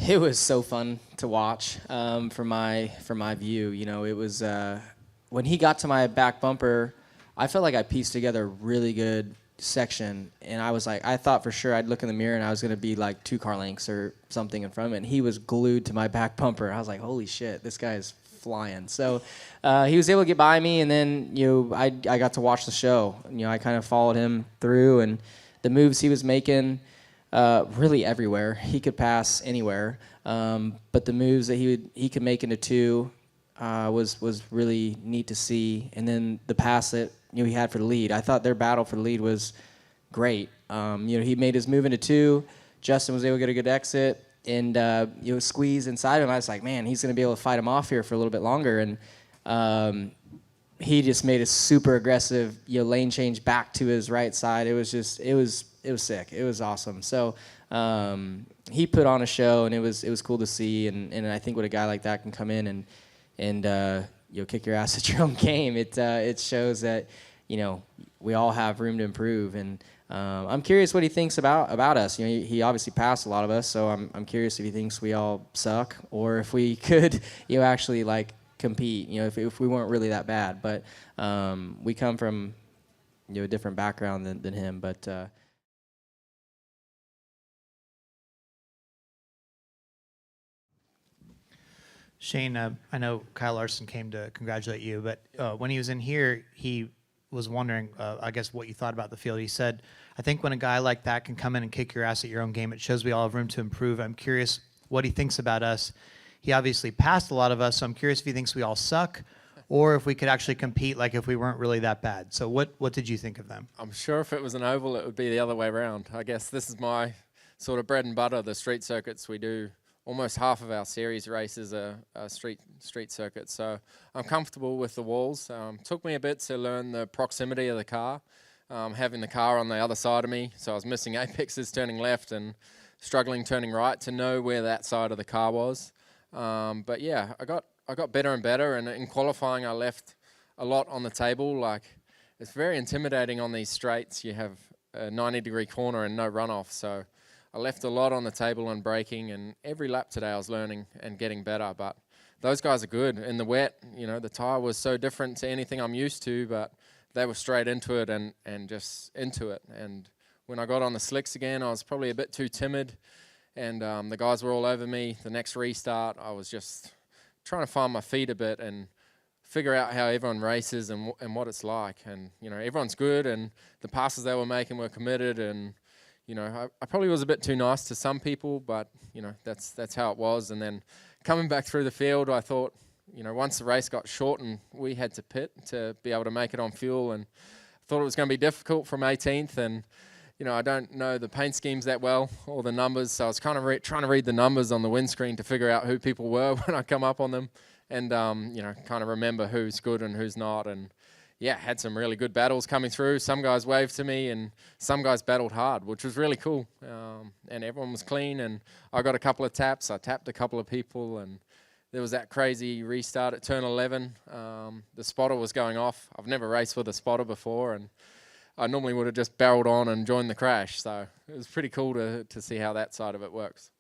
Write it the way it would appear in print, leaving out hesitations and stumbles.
It was so fun to watch from my view. You know, it was when he got to my back bumper, I felt like I pieced together a really good section, and I was like, I thought for sure I'd look in the mirror and I was gonna be like 2 car lengths or something in front of it. And he was glued to my back bumper. I was like, holy shit, this guy is flying. So he was able to get by me, and then I got to watch the show. I kind of followed him through, and the moves he was making. Really everywhere. He could pass anywhere, but the moves that he could make into 2 was really neat to see. And then the pass that he had for the lead, I thought their battle for the lead was great. He made his move into 2. Justin was able to get a good exit and squeeze inside him. I was like, man, he's going to be able to fight him off here for a little bit longer. And he just made a super aggressive lane change back to his right side. It was sick. It was awesome. So he put on a show, and it was cool to see. And I think when a guy like that can come in and kick your ass at your own game, it shows that we all have room to improve. And I'm curious what he thinks about us. He obviously passed a lot of us, so I'm curious if he thinks we all suck or if we could actually like compete. If we weren't really that bad. But we come from a different background than him. But Shane, I know Kyle Larson came to congratulate you, but when he was in here, he was wondering, I guess, what you thought about the field. He said, I think when a guy like that can come in and kick your ass at your own game, it shows we all have room to improve. I'm curious what he thinks about us. He obviously passed a lot of us, so I'm curious if he thinks we all suck or if we could actually compete like if we weren't really that bad. So what did you think of them? I'm sure if it was an oval, it would be the other way around. I guess this is my sort of bread and butter, the street circuits we do. Almost half of our series races are street circuits, so I'm comfortable with the walls. Took me a bit to learn the proximity of the car, having the car on the other side of me, so I was missing apexes turning left and struggling turning right to know where that side of the car was. But yeah, I got better and better, and in qualifying I left a lot on the table. Like, it's very intimidating on these straights. You have a 90-degree corner and no runoff, so I left a lot on the table and braking, and every lap today I was learning and getting better. But those guys are good. In the wet, the tyre was so different to anything I'm used to, but they were straight into it and just into it. And when I got on the slicks again, I was probably a bit too timid, and the guys were all over me. The next restart, I was just trying to find my feet a bit and figure out how everyone races and what it's like. And, everyone's good, and the passes they were making were committed, and I probably was a bit too nice to some people, but, that's how it was. And then coming back through the field, I thought, once the race got short and we had to pit to be able to make it on fuel, and thought it was going to be difficult from 18th. And, I don't know the paint schemes that well or the numbers, so I was kind of trying to read the numbers on the windscreen to figure out who people were when I come up on them and, kind of remember who's good and who's not. And yeah, had some really good battles coming through. Some guys waved to me, and some guys battled hard, which was really cool. And everyone was clean, and I got a couple of taps. I tapped a couple of people, and there was that crazy restart at turn 11. The spotter was going off. I've never raced with a spotter before, and I normally would have just barreled on and joined the crash. So it was pretty cool to see how that side of it works.